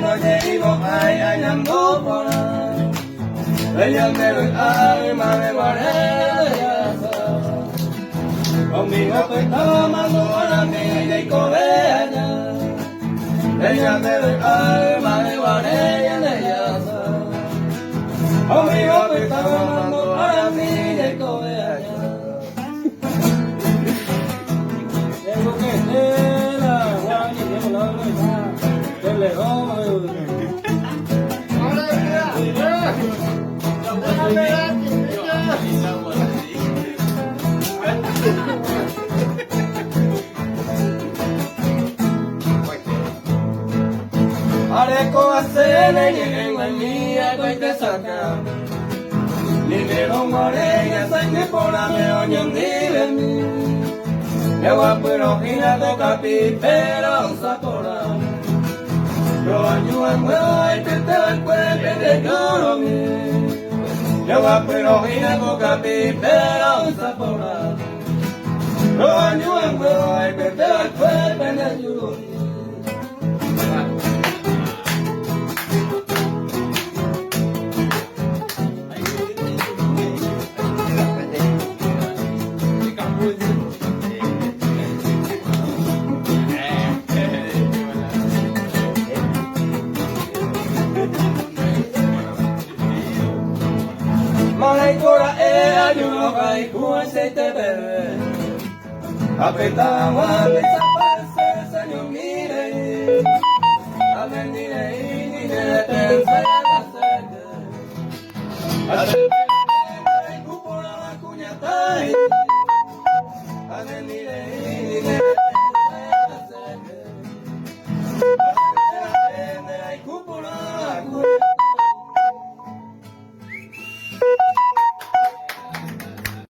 no llego ay ando por ella me lo ay me guarda conmigo pues tomando para mí y cobeña ella me lo ay me guarda ella conmigo pues tomando para mí y cobeña tengo que ser la guay y la que le Areco hacerle lleguen a mí a que saca Libero morena sangre por la meoña de mí Me voy a pero gina de capi pero sapora Lo año en huevo y que te el cuerpo de lloro Me voy a pero gina de capi pero sapora Lo año en huevo y que te el cuerpo de lloro Malaikora ayuno kai kuase te bebe apetama desaparece